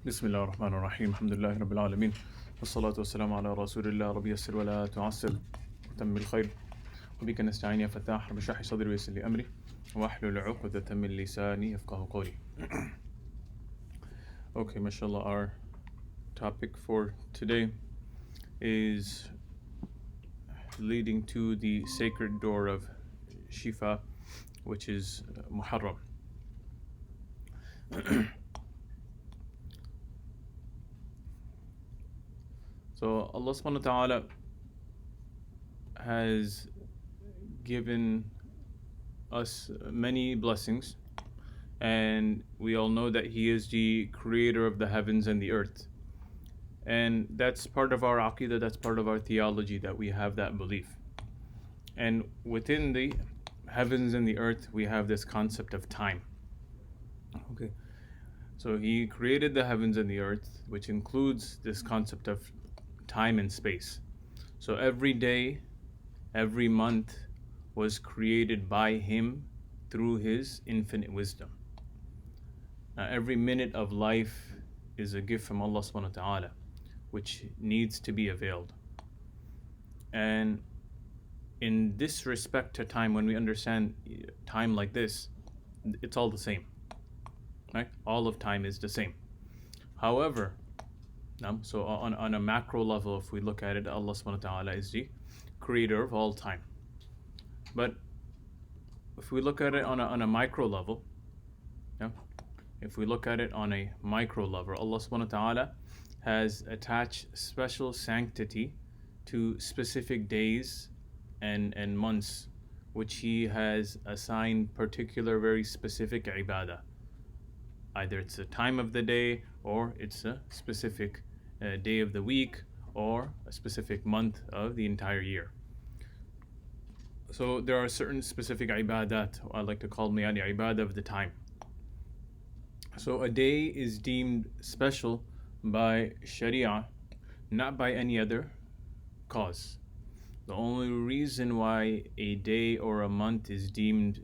بسم الله الرحمن الرحيم الحمد لله رب العالمين والصلاة والسلام على رسول الله رب يسر ولا تعسر وتم بالخير وبك نستعين يا فتاح رب اشرح لي صدري ويسر لي أمري واحلل عقدة من لساني يفقه قولي. Okay, mashallah, our topic for today is leading to the sacred door of Shifa, which is Muharram. So Allah subhanahu wa ta'ala has given us many blessings, and we all know that He is the creator of the heavens and the earth. And that's part of our aqidah, that's part of our theology, that we have that belief. And within the heavens and the earth, we have this concept of time. Okay, so He created the heavens and the earth, which includes this concept of time and space. So every day, every month was created by Him through His infinite wisdom. Now, every minute of life is a gift from Allah subhanahu wa ta'ala, which needs to be availed. And in this respect to time, when we understand time like this, it's all the same, right? All of time is the same. However, so on a macro level, if we look at it, Allah subhanahu wa ta'ala is the creator of all time. But if we look at it on a micro level, if we look at it on a micro level, Allah subhanahu wa ta'ala has attached special sanctity to specific days and months, which He has assigned particular very specific ibadah. Either it's a time of the day, or it's a specific day of the week, or a specific month of the entire year. So there are certain specific ibadat, I like to call them ibadah of the time. So a day is deemed special by Sharia, not by any other cause. The only reason why a day or a month is deemed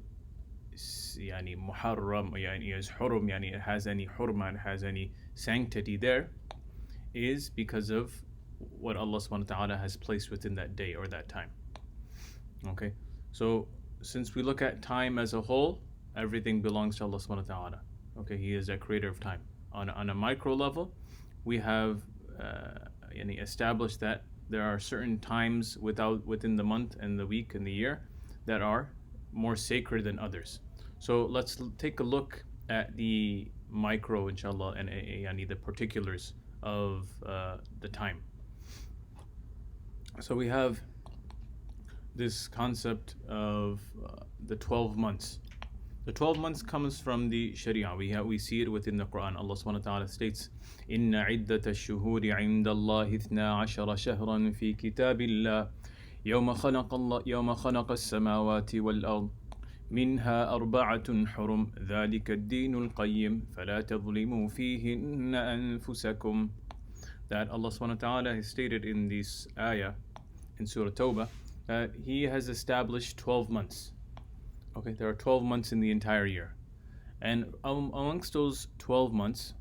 Muharram, as hurum, it has any hurma, it has any sanctity there, is because of what Allah subhanahu wa ta'ala has placed within that day or that time. Okay, so since we look at time as a whole, everything belongs to Allah subhanahu wa ta'ala. Okay, He is the creator of time. On a micro level, we have established that there are certain times within the month and the week and the year that are more sacred than others. So let's take a look at the micro, inshallah, and the particulars of the time. So we have this concept of the 12 months. The 12 months comes from the Sharia. We see it within the Quran. Allah subhanahu wa ta'ala states, إِنَّ عِدَّةَ الشُّهُورِ عِنْدَ اللَّهِ 12 شَهْرًا فِي كِتَابِ اللَّهِ يوم خلق السماوات والأرض منها أربعة حرم ذلك الدين القيم فلا تظلموا فيهن أنفسكم. That Allah subhanahu wa ta'ala has stated in this ayah in Surah Tawbah that He has established 12 months. Okay, there are 12 months in the entire year. And amongst those 12 months,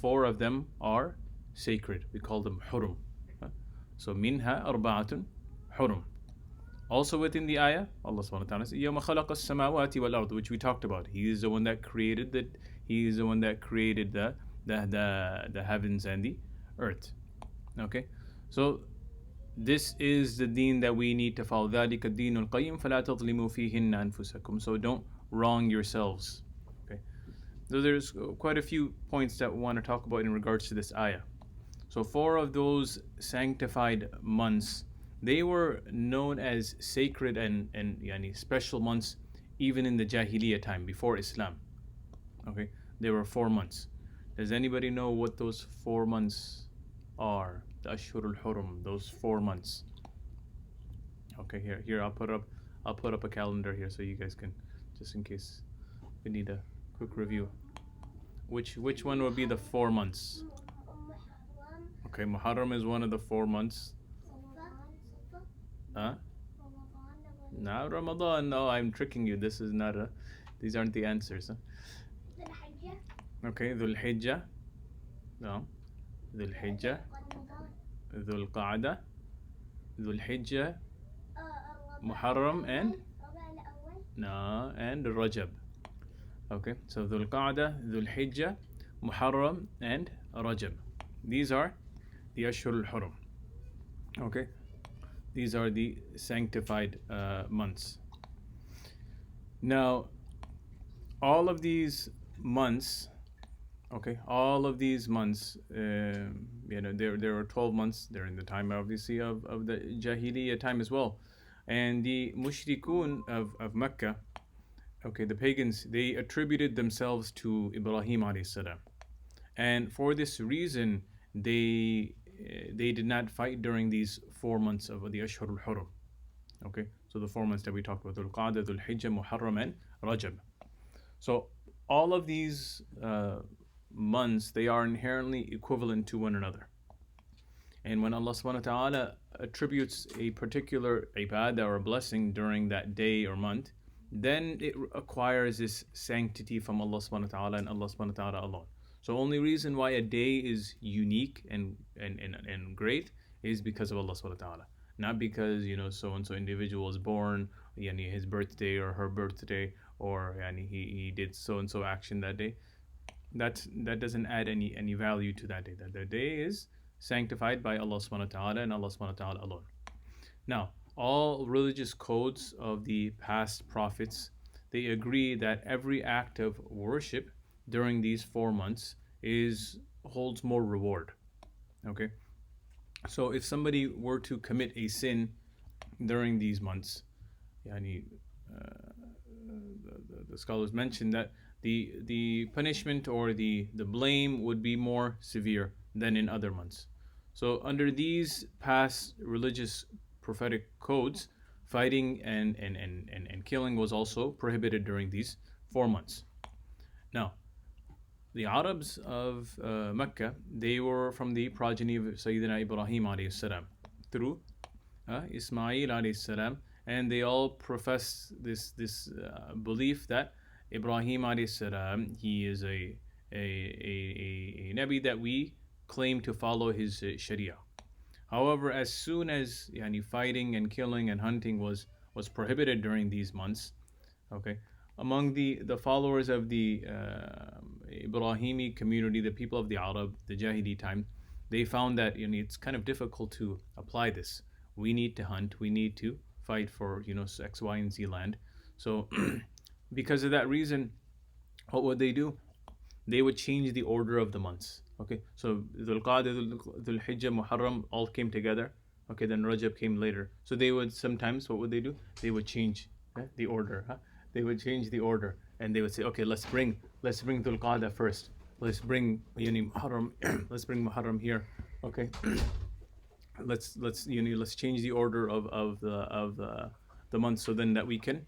4 of them are sacred. We call them hurum. So minha arba'atun hurum. Also within the ayah, Allah subhanahu wa ta'ala says, يَوْمَ خَلَقَ السَّمَاوَاتِ وَالْأَرْضِ, which we talked about. He is the one that created the heavens and the earth. Okay, so this is the deen that we need to follow. ذَلِكَ الدِّينُ الْقَيِّمُ فَلَا تَظْلِمُوا فِيهِنَّ أَنفُسَكُمْ. So don't wrong yourselves. Okay, so there's quite a few points that we want to talk about in regards to this ayah. So 4 of those sanctified months, they were known as sacred and special months even in the Jahiliyyah time, before Islam. Okay, there were 4 months. Does anybody know what those 4 months are? The Ashhurul Hurum, those 4 months. Okay, here I'll put up a calendar here so you guys can, just in case we need a quick review. Which one would be the 4 months? Okay, Muharram is one of the 4 months. Huh? No, Ramadan. No, I'm tricking you. This is not these aren't the answers. Huh? Okay, Dhul Hijjah. No. Dhul Hijjah, Dhul Qa'dah, Dhul Hijjah, Muharram, and no, and Rajab. Okay, so Dhul Qa'dah, Dhul Hijjah, Muharram, and Rajab. These are the Ashhur al-Hurum. Okay, these are the sanctified months. Now, all of these months, okay, all of these months, there were 12 months during the time, obviously, of the Jahiliyyah time as well. And the mushrikun of Mecca, okay, the pagans, they attributed themselves to Ibrahim alayhi salam. And for this reason, they did not fight during these 4 months of the Ashhur al-Hurum. Okay, so the 4 months that we talked about, Dhul Qa'dah, Dhul Hijjah, Muharram, and Rajab. So all of these months, they are inherently equivalent to one another. And when Allah subhanahu wa ta'ala attributes a particular ibadah or a blessing during that day or month, then it acquires this sanctity from Allah subhanahu wa ta'ala and Allah subhanahu wa ta'ala alone. So only reason why a day is unique and great is because of Allah subhanahu wa ta'ala. Not because, so and so individual was born, his birthday or her birthday, or he did so and so action that day. That doesn't add any value to that day. That day is sanctified by Allah subhanahu wa ta'ala and Allah subhanahu wa ta'ala alone. Now, all religious codes of the past prophets, they agree that every act of worship during these 4 months holds more reward. Okay? So if somebody were to commit a sin during these months, the scholars mentioned that the punishment or the blame would be more severe than in other months. So under these past religious prophetic codes, fighting and killing was also prohibited during these 4 months. Now, the Arabs of Mecca, they were from the progeny of Sayyidina Ibrahim alayhi salam through Ismail alayhi salam, and they all profess this belief that Ibrahim alayhi salam, he is a Nabi that we claim to follow his Sharia. However, as soon as fighting and killing and hunting was prohibited during these months, okay, among the followers of the Ibrahimi community, the people of the Arab, the Jahili time, they found that it's kind of difficult to apply this. We need to hunt, we need to fight for X, Y, and Z land. So because of that reason, what would they do? They would change the order of the months. Okay, so Dhul Qa'dah, Dhul Hijjah, Muharram all came together. Okay, then Rajab came later. So they would sometimes, what would they do? They would change the order. They would change the order, and they would say, okay, let's bring Dhul Qa'dah first. Let's bring Muharram. Let's bring Muharram here. Okay, let's change the order of the months, so then that we can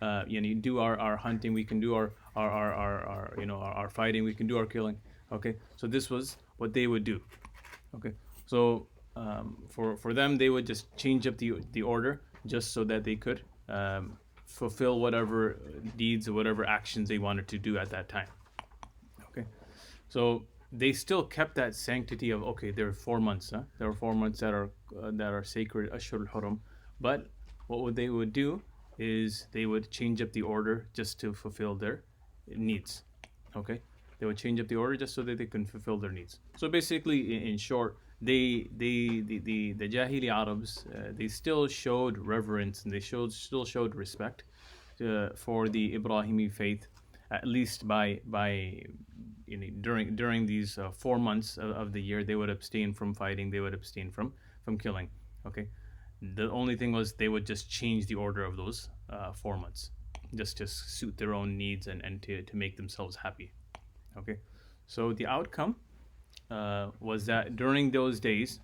do our hunting, we can do our fighting, we can do our killing. Okay, so this was what they would do. Okay, so for them, they would just change up the order just so that they could fulfill whatever deeds or whatever actions they wanted to do at that time. Okay, so they still kept that sanctity of, okay, there are 4 months. There are 4 months that are sacred, Ashhur al-Hurum. But what they would do is they would change up the order just to fulfill their needs. Okay, they would change up the order just so that they can fulfill their needs. So basically, in short, the Jahili Arabs, they still showed reverence and they still showed respect for the Ibrahimi faith, at least by during these 4 months of the year. They would abstain from fighting, they would abstain from killing. Okay, the only thing was they would just change the order of those 4 months, just to suit their own needs and to make themselves happy. Okay, so the outcome was that during those days,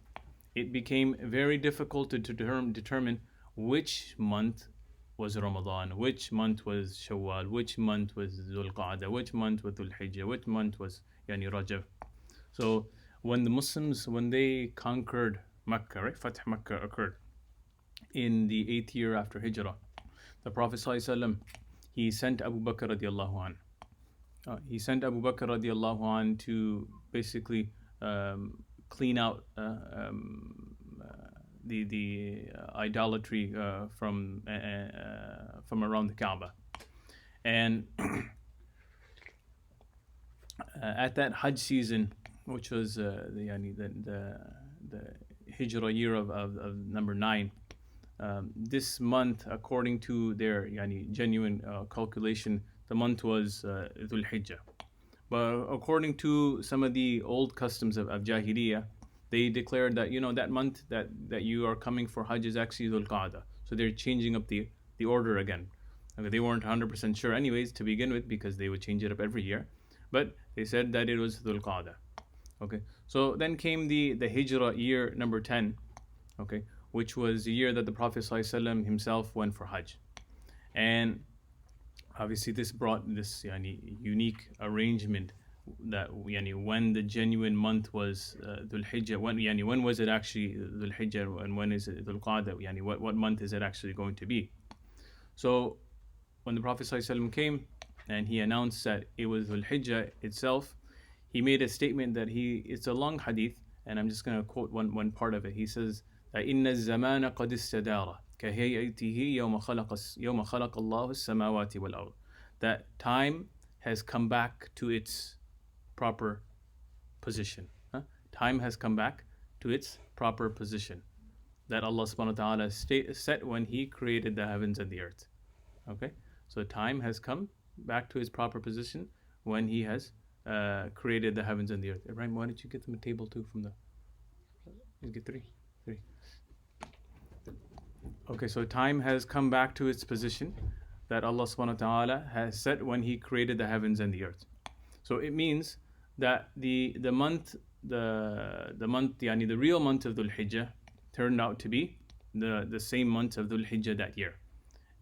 it became very difficult to determine which month was Ramadan, which month was Shawwal, which month was Dhul Qa'dah, which month was Dhul Hijjah, which month was Rajab. So when the Muslims, when they conquered Mecca, right, Fath Mecca occurred in the 8th year after Hijrah, the Prophet ﷺ, he sent Abu Bakr radiallahu an. He sent Abu Bakr radiallahu an to basically clean out the idolatry from around the Kaaba. And at that Hajj season, which was the Hijrah year of number 9, this month, according to their genuine calculation, the month was Dhul Hijjah. But according to some of the old customs of Jahiliyyah, they declared that that month that you are coming for Hajj is actually Dhul Qa'dah. So they're changing up the order again. Okay, they weren't 100% sure anyways to begin with, because they would change it up every year. But they said that it was Dhul Qa'dah. Okay, so then came the Hijrah year number 10, okay, which was the year that the Prophet ﷺ himself went for Hajj. And obviously this brought this unique arrangement that when the genuine month was Dhul Hijjah, when was it actually Dhul Hijjah and when is it Dhul Qa'dah, what month is it actually going to be? So when the Prophet ﷺ came and he announced that it was Dhul Hijjah itself, he made a statement that it's a long hadith, and I'm just going to quote one part of it. He says that إِنَّ الزَّمَانَ قَدْ اسْتَدَارَ كَهَيْئَتِهِ يَوْمَ خَلَقَ اللَّهُ السَّمَاوَاتِ وَالْأَرْضِ. That time has come back to its proper position. Time has come back to its proper position that Allah subhanahu wa ta'ala set when He created the heavens and the earth. Okay? So time has come back to its proper position when He has created the heavens and the earth. Ibrahim, why don't you get them a table too from the... You get three. Okay, so time has come back to its position that Allah subhanahu wa ta'ala has set when He created the heavens and the earth. So it means that the month, the real month of Dhul Hijjah turned out to be the same month of Dhul Hijjah that year.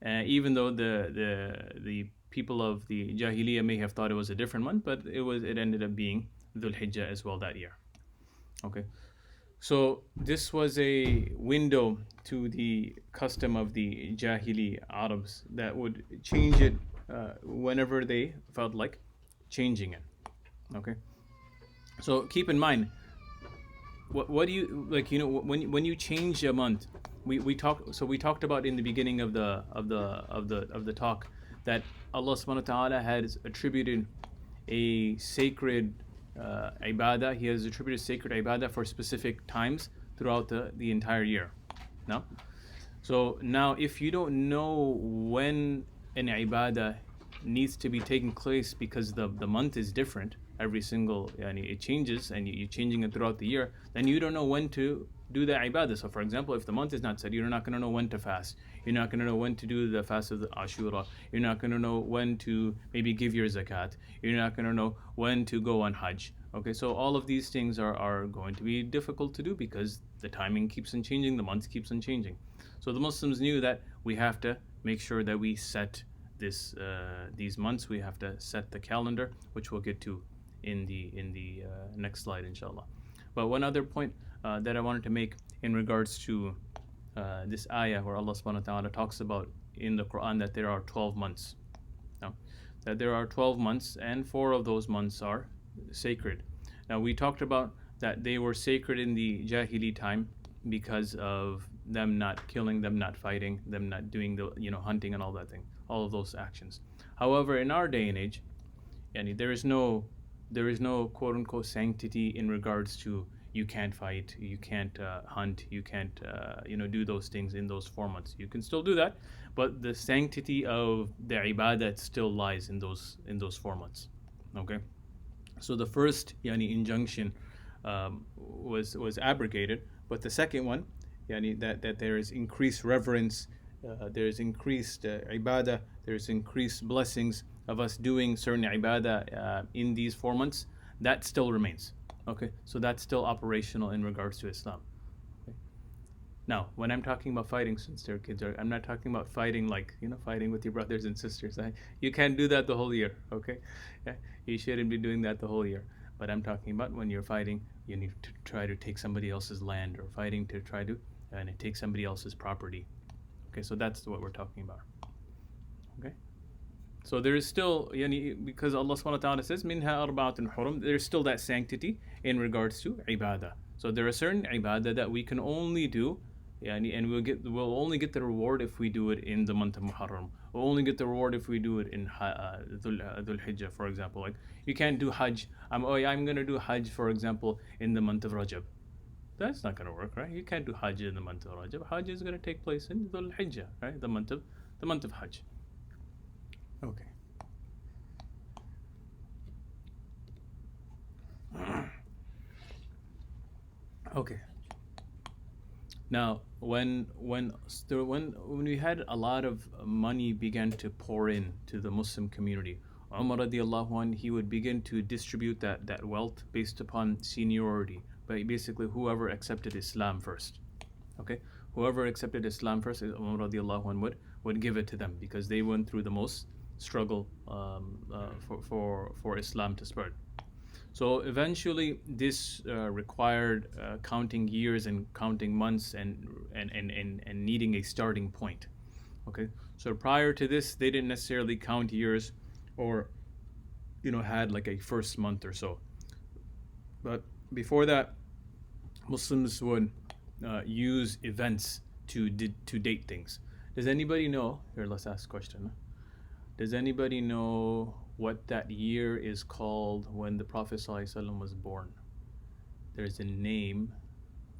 Even though the people of the Jahiliyyah may have thought it was a different month, but it ended up being Dhul Hijjah as well that year. Okay. So this was a window to the custom of the Jahili Arabs that would change it whenever they felt like changing it. Okay. So keep in mind, what do you like? When you change a month, we talked about in the beginning of the talk that Allah subhanahu wa ta'ala has attributed a sacred ibadah. He has attributed sacred ibadah for specific times throughout the entire year. So now if you don't know when an ibadah needs to be taking place because the month is different every single, it changes and you're changing it throughout the year, then you don't know when to do the ibadah. So for example, if the month is not set, you're not going to know when to fast. You're not going to know when to do the fast of the Ashura. You're not going to know when to maybe give your zakat. You're not going to know when to go on Hajj. Okay, so all of these things are going to be difficult to do because the timing keeps on changing, the months keeps on changing. So the Muslims knew that we have to make sure that we set these months. We have to set the calendar, which we'll get to in the next slide, inshallah. But one other point that I wanted to make in regards to this ayah where Allah subhanahu wa ta'ala talks about in the Quran that there are 12 months. Now, that there are 12 months and 4 of those months are sacred. Now we talked about that they were sacred in the Jahili time because of them not killing, them not fighting, them not doing the hunting and all that thing, all of those actions. However, in our day and age, there is no quote unquote sanctity in regards to you can't fight, you can't hunt, you can't do those things in those 4 months. You can still do that, but the sanctity of the ibadat still lies in those 4 months. Okay, so the first injunction was abrogated, but the second one, that there is increased reverence, there is increased ibadah, there is increased blessings of us doing certain ibadah in these 4 months, that still remains. Okay, so that's still operational in regards to Islam. Okay. Now, when I'm talking about fighting, since they're kids, I'm not talking about fighting like fighting with your brothers and sisters. You can't do that the whole year. Okay, you shouldn't be doing that the whole year. But I'm talking about when you're fighting, you need to try to take somebody else's land, or fighting to try to take somebody else's property. Okay, so that's what we're talking about. Okay, So there is still, because Allah subhanahu wa ta'ala says, Minha arba'atun hurum, there's still that sanctity in regards to ibadah. So there are certain ibadah that we can only do, and we'll only get the reward if we do it in the month of Muharram. We'll only get the reward if we do it in Dhul Hijjah, for example. Like you can't do Hajj. I'm gonna do Hajj, for example, in the month of Rajab. That's not gonna work, right? You can't do Hajj in the month of Rajab. Hajj is gonna take place in Dhul Hijjah, right? The month of Hajj. Okay. Okay. Now, when we had a lot of money began to pour in to the Muslim community, Umar radiallahu anh, he would begin to distribute that wealth based upon seniority, but basically whoever accepted Islam first. Okay, whoever accepted Islam first, Umar radiallahu anh would give it to them because they went through the most struggle for Islam to spread. So eventually, this required counting years and counting months and needing a starting point. Okay, so prior to this, they didn't necessarily count years, or had like a first month or so. But before that, Muslims would use events to date things. Does anybody know? Here, let's ask a question. Huh? Does anybody know what that year is called when the Prophet ﷺ was born? There's a name,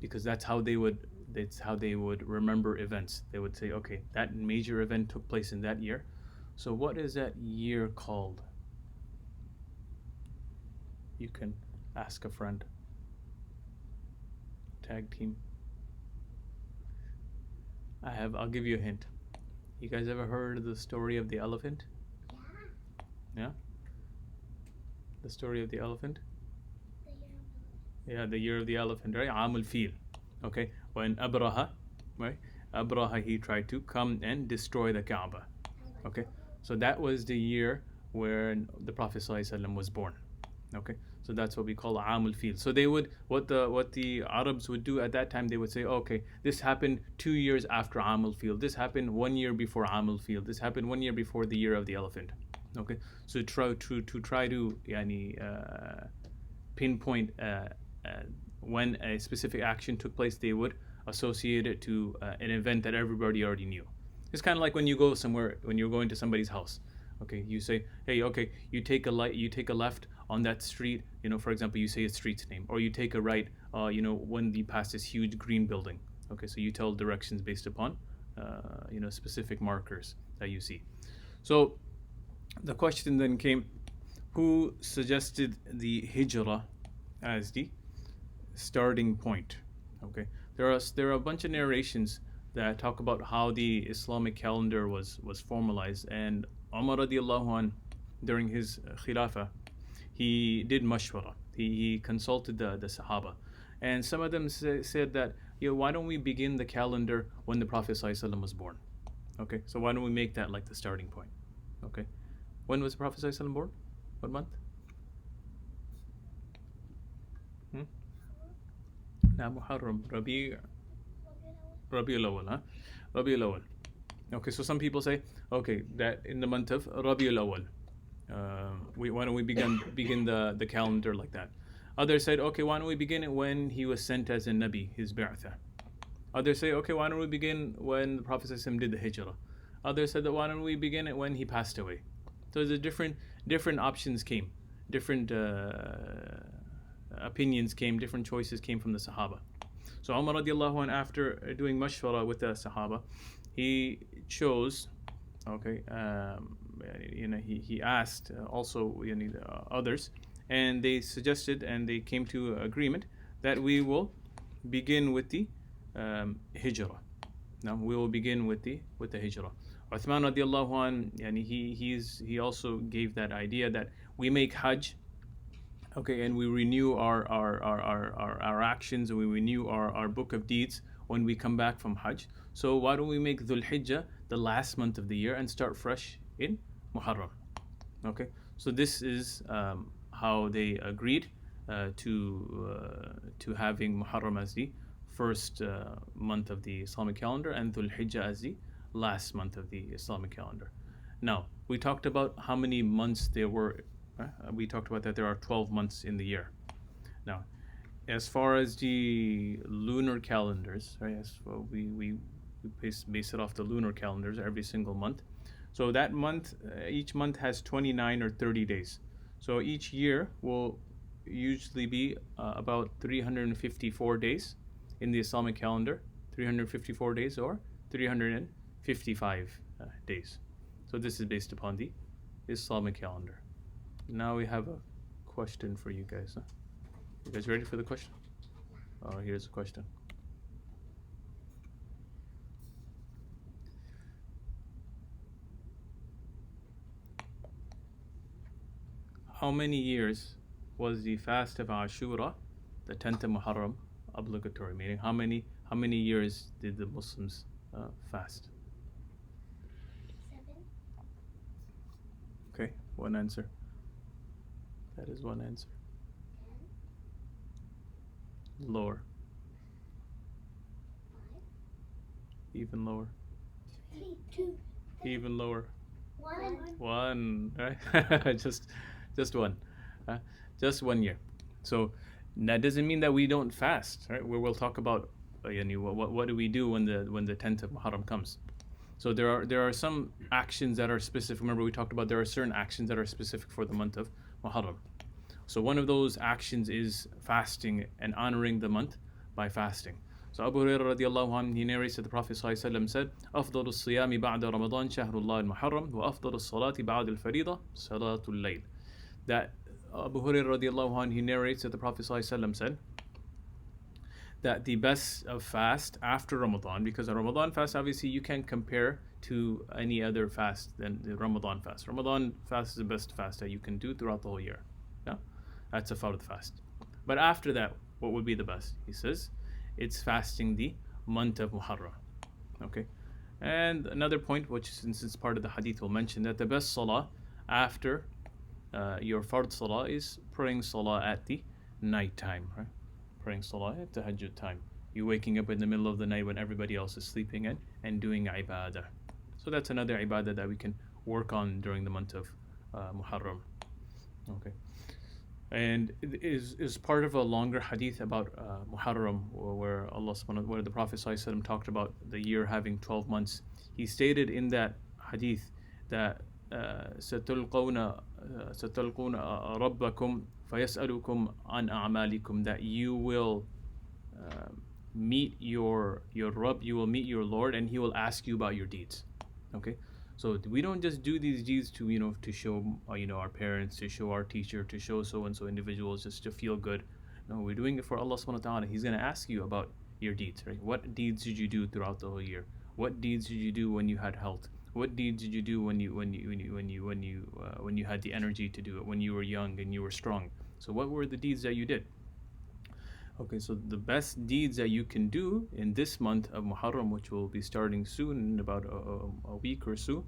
because that's how they would remember events. They would say, okay, that major event took place in that year. So what is that year called? You can ask a friend. Tag team. I'll give you a hint. You guys ever heard of the story of the elephant? Yeah? The story of the elephant? Yeah, the year of the elephant, right? Amul Fil. Okay, when Abraha, right? Abraha, he tried to come and destroy the Kaaba. Okay, so that was the year where the Prophet ﷺ was born. Okay, so that's what we call Amul Fil. So they would, what the Arabs would do at that time, they would say, okay, this happened 2 years after Amul Fil. This happened 1 year before Amul Fil. This happened 1 year before the year of the elephant. Okay, so try to pinpoint when a specific action took place, they would associate it to an event that everybody already knew. It's kind of like when you go somewhere, when you're going to somebody's house. Okay, you say, hey, okay, you take a left on that street. For example, you say a street's name, or you take a right. When you pass this huge green building. Okay, so you tell directions based upon, specific markers that you see. So the question then came, who suggested the hijrah as the starting point? Okay, there are a bunch of narrations that talk about how the Islamic calendar was formalized, and Umar radiallahu anh, during his khilafah, he did mashwara. He consulted the Sahaba, and some of them said that, why don't we begin the calendar when the Prophet ﷺ was born? Okay, so why don't we make that like the starting point? Okay, when was the Prophet ﷺ born? What month? Muharram, Rabi'ul Awwal, huh? Rabi'ul Awwal. Okay, so some people say, okay, that in the month of Rabi'ul Awwal, why don't we begin the calendar like that? Others said, okay, why don't we begin it when he was sent as a Nabi, his Bi'athah? Others say, okay, why don't we begin when the Prophet ﷺ did the Hijrah? Others said that why don't we begin it when he passed away? So the different options came, different opinions came, different choices came from the Sahaba. So Umar radiallahu anh, after doing mashwara with the Sahaba, he chose, okay, he asked also others, and they suggested and they came to agreement that we will begin with the hijrah. Now we will begin with the hijrah. Uthman radiallahu anh, he also gave that idea that we make Hajj, okay, and we renew our actions, and we renew our book of deeds when we come back from Hajj. So why don't we make Dhul Hijjah the last month of the year and start fresh in Muharram? Okay, so this is how they agreed to having Muharram as the first month of the Islamic calendar and Dhul Hijjah as the last month of the Islamic calendar. Now, we talked about how many months there were. We talked about that there are 12 months in the year. Now, as far as the lunar calendars, right? We base it off the lunar calendars every single month. So that month, each month has 29 or 30 days. So each year will usually be about 354 days in the Islamic calendar, 354 days or 355 days. So this is based upon the Islamic calendar. Now we have a question for you guys. Huh? You guys ready for the question? Oh, here's a question. How many years was the fast of Ashura, the 10th of Muharram, obligatory? Meaning, how many years did the Muslims fast? 7. Okay, one answer. That is one answer. 10. Lower. 5. Even lower. 3. 2. Even lower. 1. One. Right? just one. Just 1 year. So that doesn't mean that we don't fast, right? We'll talk about what do we do when the 10th of Muharram comes. So there are some actions that are specific. Remember, we talked about there are certain actions that are specific for the month of Muharram. So one of those actions is fasting and honoring the month by fasting. So Abu Hurairah radiallahu anhu, he narrates that the Prophet ﷺ said, أفضل الصيام بعد رمضان شهر الله المحرم وأفضل الصلاة بعد الفريضة صلاة الليل. That Abu Hurairah radiallahu anhu, he narrates that the Prophet ﷺ said that the best of fast after Ramadan, because a Ramadan fast obviously you can't compare to any other fast than the Ramadan fast. Ramadan fast is the best fast that you can do throughout the whole year. Yeah? That's a fard fast. But after that, what would be the best? He says, it's fasting the month of Muharram. Okay? And another point, which since it's part of the hadith, we'll mention that the best salah after your fard salah is praying salah at the night time, right? Praying salah at tahajjud time. You waking up in the middle of the night when everybody else is sleeping and doing ibadah. So that's another ibadah that we can work on during the month of Muharram. Okay. And it is part of a longer hadith about Muharram, where where the Prophet ﷺ talked about the year having 12 months. He stated in that hadith that ستلقون ربكم فيسألكم عن أعمالكم, that you will meet your Rabb, you will meet your Lord, and He will ask you about your deeds. Okay. So we don't just do these deeds to to show our parents, to show our teacher, to show so and so individuals, just to feel good. No, we're doing it for Allah subhanahu wa ta'ala. He's going to ask you about your deeds, right? What deeds did you do throughout the whole year? What deeds did you do when you had health? What deeds did you do when you had the energy to do it, when you were young and you were strong? So what were the deeds that you did? Okay, so the best deeds that you can do in this month of Muharram, which will be starting soon in about a week or so,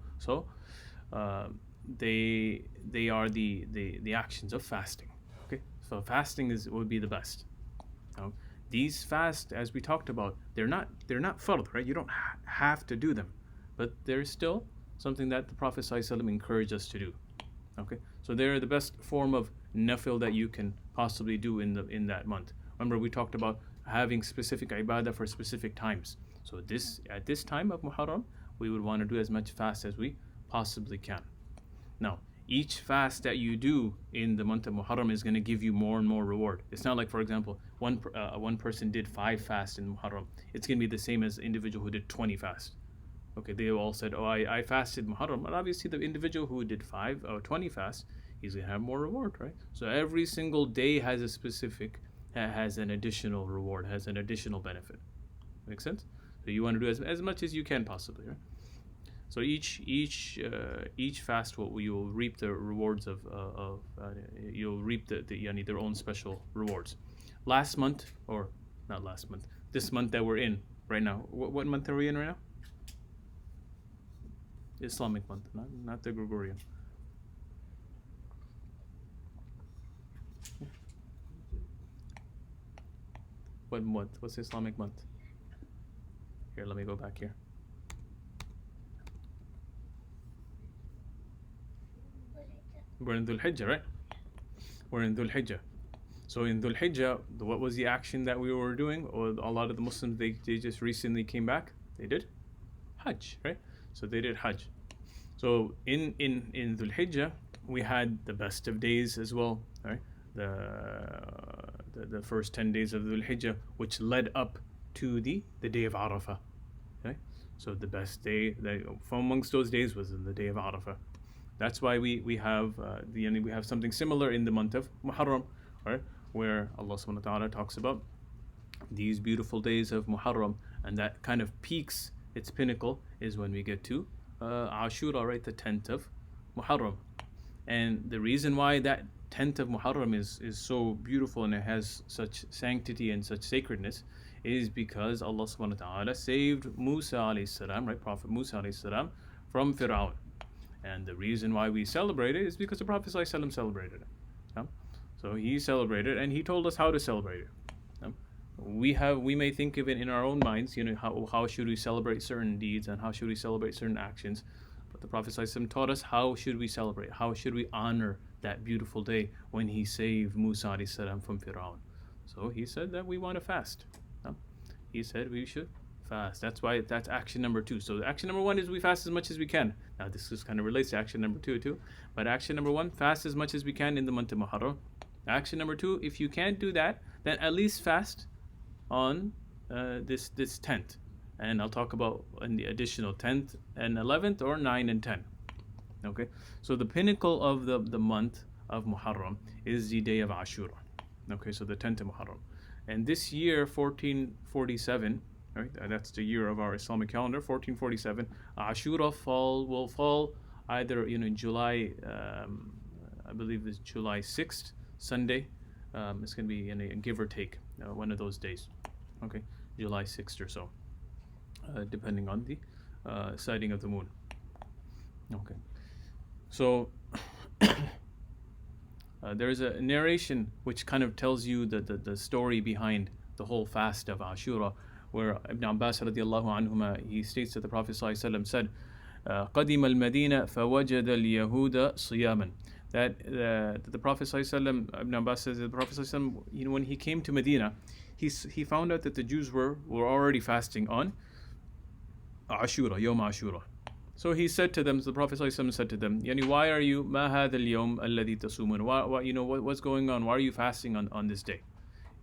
they are the actions of fasting. Okay, so fasting would be the best. Now, these fasts, as we talked about, they're not fard, right? You don't have to do them, but they're still something that the Prophet ﷺ encouraged us to do. Okay, so they're the best form of nafil that you can possibly do in that month. Remember, we talked about having specific ibadah for specific times. So at this time of Muharram, we would want to do as much fast as we possibly can. Now, each fast that you do in the month of Muharram is going to give you more and more reward. It's not like, for example, one person did 5 fasts in Muharram. It's going to be the same as the individual who did 20 fasts. Okay, they all said, oh, I fasted Muharram. But obviously, the individual who did 5 or 20 fasts, he's going to have more reward, right? So every single day has has an additional reward, has an additional benefit. Make sense? So you want to do as much as you can possibly, right? So each fast you will reap the rewards of you'll reap their own special rewards. Last month, or not last month, this month that we're in right now. What month are we in right now? Islamic month, not the Gregorian. What month? What's the Islamic month? Here, let me go back here. We're in Dhul Hijjah, right? We're in Dhul Hijjah. So in Dhul Hijjah, what was the action that we were doing? Or a lot of the Muslims, they just recently came back. They did Hajj, right? So they did Hajj. So in Dhul Hijjah, we had the best of days as well, right? The first 10 days of Dhul Hijjah, which led up to the day of Arafah. Okay? So the best day from amongst those days was in the day of Arafah. That's why we have we have something similar in the month of Muharram, right? Where Allah subhanahu wa ta'ala talks about these beautiful days of Muharram, and that kind of peaks, its pinnacle is when we get to Ashura, right? The 10th of Muharram. And the reason why that 10th of Muharram is so beautiful and it has such sanctity and such sacredness is because Allah subhanahu wa ta'ala saved Musa alayhi salam, right? Prophet Musa alayhi salam from Fir'aun. And the reason why we celebrate it is because the Prophet sallallahu alaihi wasallam celebrated it. So he celebrated and he told us how to celebrate it. We may think of it in our own minds, how should we celebrate certain deeds and how should we celebrate certain actions. But the Prophet ﷺ taught us how should we celebrate, how should we honor that beautiful day when he saved Musa alayhi salam from Fir'aun. So he said that we want to fast. He said we should fast. That's action number 2. So action number 1 is we fast as much as we can. Now this just kind of relates to action number 2 too. But action number 1, fast as much as we can in the month of Muharram. Action number 2, if you can't do that, then at least fast on this 10th. And I'll talk about in the additional 10th and 11th or 9 and 10. Okay, so the pinnacle of the month of Muharram is the day of Ashura. Okay, so the 10th of Muharram. And this year, 1447, right, that's the year of our Islamic calendar, 1447, Ashura will fall either in July, I believe it's July 6th, Sunday. It's going to be in a give or take, one of those days. Okay, July 6th or so, depending on the sighting of the moon. Okay, so there's a narration which kind of tells you the story behind the whole fast of Ashura, where Ibn Abbas radiallahu anhuma, he states that the Prophet ﷺ said, قَدِمَ الْمَدِينَ فَوَجَدَ الْيَهُودَ صِيَامًا. That the Prophet ﷺ, Ibn Abbas says that the Prophet ﷺ, when he came to Medina, he found out that the Jews were already fasting on Ashura, Yom Ashura. So he said to them, the Prophet ﷺ said to them, why are you, مَا هَذَا الْيَوْمَ الَّذِي تَصُومُونَ? What's going on? Why are you fasting on this day?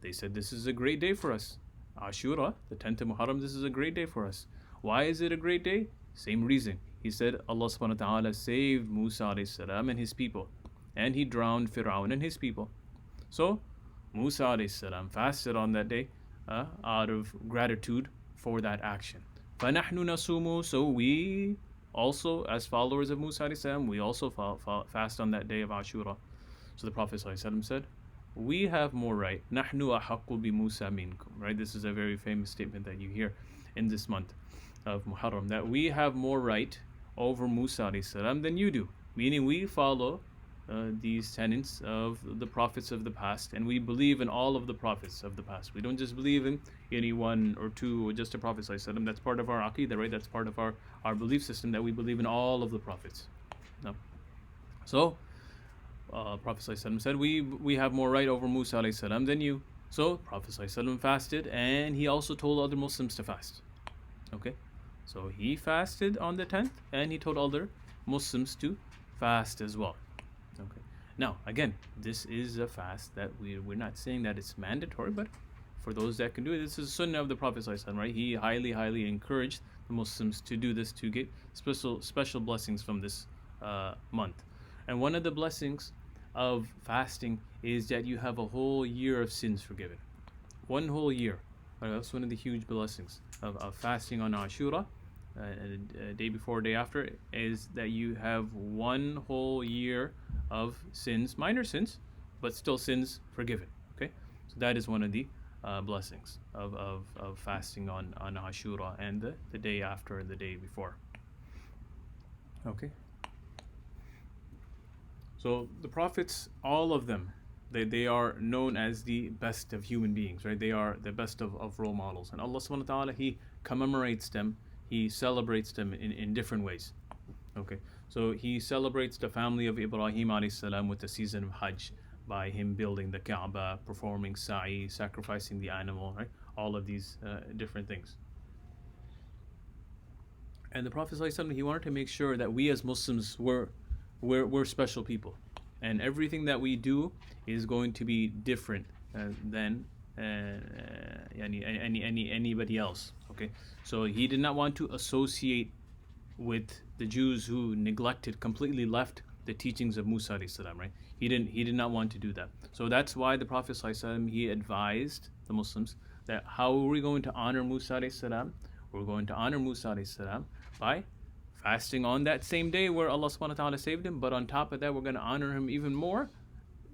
They said, this is a great day for us. Ashura, the 10th of Muharram, this is a great day for us. Why is it a great day? Same reason. He said, Allah subhanahu wa ta'ala saved Musa alayhi salam and his people, and he drowned Fir'aun and his people. So Musa alayhi salam fasted on that day out of gratitude for that action. فَنَحْنُ نَصُومُ. So we also, as followers of Musa alayhi salam, we also fast on that day of Ashura. So the Prophet ﷺ said, we have more right. نَحْنُ أَحَقُّ بِمُوسَى مِنْكُمْ. Right? This is a very famous statement that you hear in this month of Muharram, that we have more right over Musa alayhi salam than you do. Meaning we follow these tenets of the prophets of the past, and we believe in all of the prophets of the past. We don't just believe in any one or two or just a prophet sallallahu alaihi wasallam. That's part of our aqidah, right? That's part of our belief system, that we believe in all of the prophets. No. So Prophet sallallahu alaihi wasallam said, we have more right over Musa alayhi salam than you. So Prophet sallallahu alaihi wasallam fasted, and he also told other Muslims to fast. Okay, so he fasted on the 10th, and he told other Muslims to fast as well. Okay. Now, again, this is a fast that we're not saying that it's mandatory, but for those that can do it, this is a sunnah of the Prophet ﷺ, right? He highly encouraged the Muslims to do this, to get special blessings from this month. And one of the blessings of fasting is that you have a whole year of sins forgiven. One whole year. Right? That's one of the huge blessings of fasting on Ashura, day before, day after, is that you have one whole year of sins, minor sins, but still sins forgiven. Okay, so that is one of the blessings of fasting on Ashura and the day after and the day before. Okay, so the prophets, all of them, they are known as the best of human beings, right? They are the best of role models, and Allah subhanahu wa ta'ala, He commemorates them, He celebrates them in different ways. Okay, so he celebrates the family of Ibrahim alayhi salam with the season of Hajj by him building the Kaaba, performing sa'i, sacrificing the animal, right? All of these different things. And the Prophet ﷺ, he wanted to make sure that we as Muslims were special people, and everything that we do is going to be different than anybody else. Okay, so he did not want to associate with the Jews who neglected, completely left the teachings of Musa alayhi salam, right? He did not want to do that. So that's why the Prophet ﷺ, he advised the Muslims that how are we going to honor Musa alayhi salam? We're going to honor Musa alayhi salam by fasting on that same day where Allah subhanahu wa ta'ala saved him, but on top of that we're going to honor him even more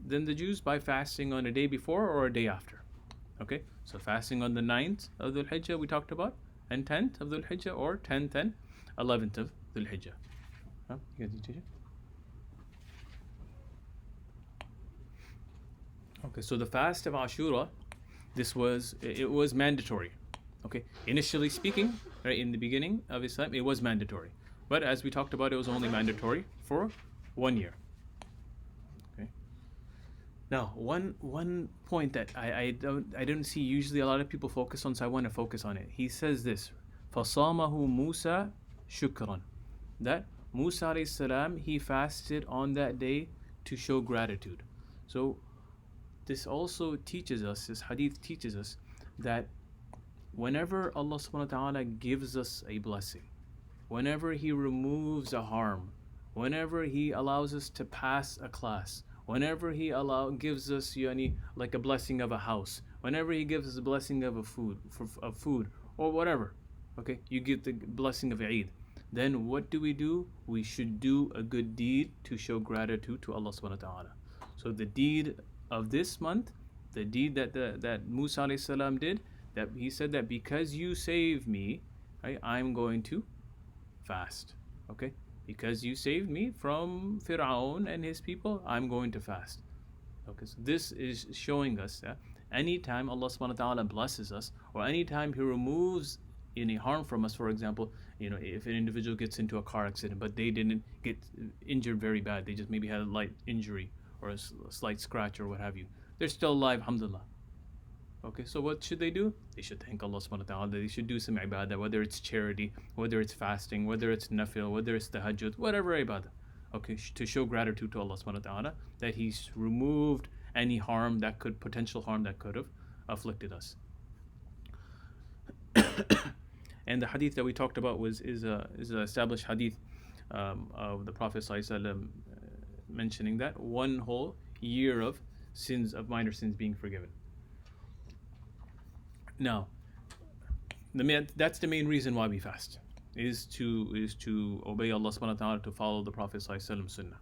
than the Jews by fasting on a day before or a day after. Okay, so fasting on the 9th of Dhul Hijjah we talked about, and 10th of Dhul Hijjah, or 10th and 11th of Dhul Hijjah. Huh? You guys teach it? Okay, so the fast of Ashura, it was mandatory. Okay, initially speaking, right, in the beginning of Islam, it was mandatory. But as we talked about, it was only mandatory for 1 year. Okay. Now, one point that I don't see usually a lot of people focus on, so I want to focus on it. He says this, فَصَامَهُ مُوسَى شُكْرًا, that Musa alayhi salam, he fasted on that day to show gratitude. So this also teaches us, this hadith teaches us that whenever Allah subhanahu wa ta'ala gives us a blessing, whenever He removes a harm, whenever He allows us to pass a class, whenever He gives us like a blessing of a house, whenever He gives us a blessing of food or whatever, okay, you get the blessing of Eid, then what do? We should do a good deed to show gratitude to Allah subhanahu wa ta'ala. So the deed of this month, the deed that Musa alayhi salam did, that he said that because you saved me, right, I'm going to fast. Okay, because you saved me from Fir'aun and his people, I'm going to fast. Okay, so this is showing us that anytime Allah subhanahu wa ta'ala blesses us, or anytime He removes any harm from us, for example, if an individual gets into a car accident but they didn't get injured very bad, they just maybe had a light injury or a slight scratch or what have you, they're still alive, alhamdulillah. Okay, so what should they do? They should thank Allah subhanahu wa ta'ala. They should do some ibadah, whether it's charity, whether it's fasting, whether it's nafil, whether it's tahajjud, whatever ibadah. Okay, to show gratitude to Allah subhanahu wa ta'ala that He's removed any potential harm that could have afflicted us. And the hadith that we talked about is an established hadith of the Prophet ﷺ mentioning that one whole year of minor sins being forgiven. Now, that's the main reason why we fast, is to obey Allah subhanahu wa ta'ala, to follow the Prophet ﷺ sunnah.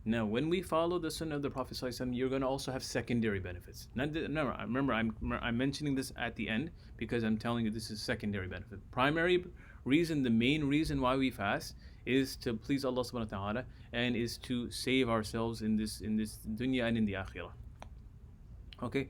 Now, when we follow the sunnah of the Prophet ﷺ, you're going to also have secondary benefits. Remember, I'm mentioning this at the end because I'm telling you this is secondary benefit. Primary reason, the main reason why we fast, is to please Allah subhanahu wa ta'ala and is to save ourselves in this dunya and in the akhirah. Okay,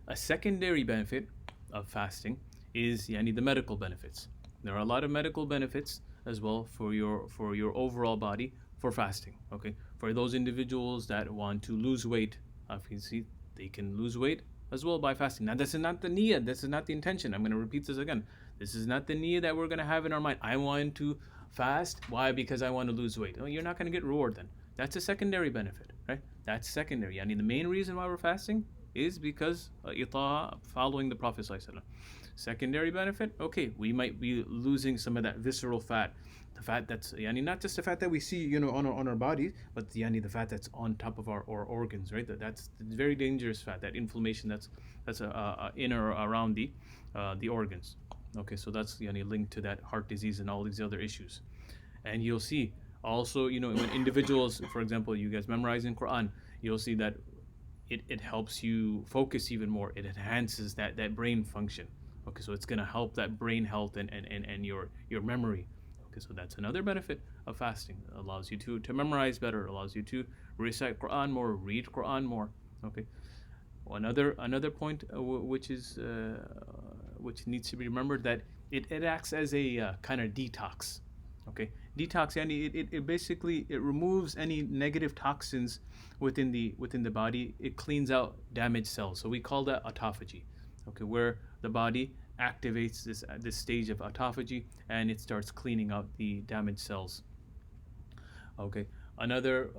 a secondary benefit of fasting is the medical benefits. There are a lot of medical benefits as well for your overall body for fasting. Okay, for those individuals that want to lose weight, obviously they can lose weight as well by fasting. Now, this is not the niyyah, this is not the intention. I'm going to repeat this again. This is not the niyyah that we're going to have in our mind. I want to fast. Why? Because I want to lose weight. Oh, you're not going to get reward then. That's a secondary benefit, right? That's secondary. The main reason why we're fasting is because following the Prophet ﷺ. Secondary benefit, okay, we might be losing some of that visceral fat, the fat that's not just the fat that we see on our bodies, but the fat that's on top of our organs, right? That's very dangerous fat, that inflammation that's in or around the organs. Okay, so that's linked to that heart disease and all these other issues. And you'll see also when individuals, for example, you guys memorizing Quran, you'll see that it helps you focus even more. It enhances that brain function. Okay, so it's going to help that brain health and your memory. Okay, so that's another benefit of fasting. It allows you to memorize better. It allows you to recite Quran more, read Quran more. Okay, another point which needs to be remembered, that it acts as a kind of detox. Okay, detox, and it basically it removes any negative toxins within the body. It cleans out damaged cells. So we call that autophagy. Okay, where the body activates this stage of autophagy and it starts cleaning out the damaged cells. Okay, another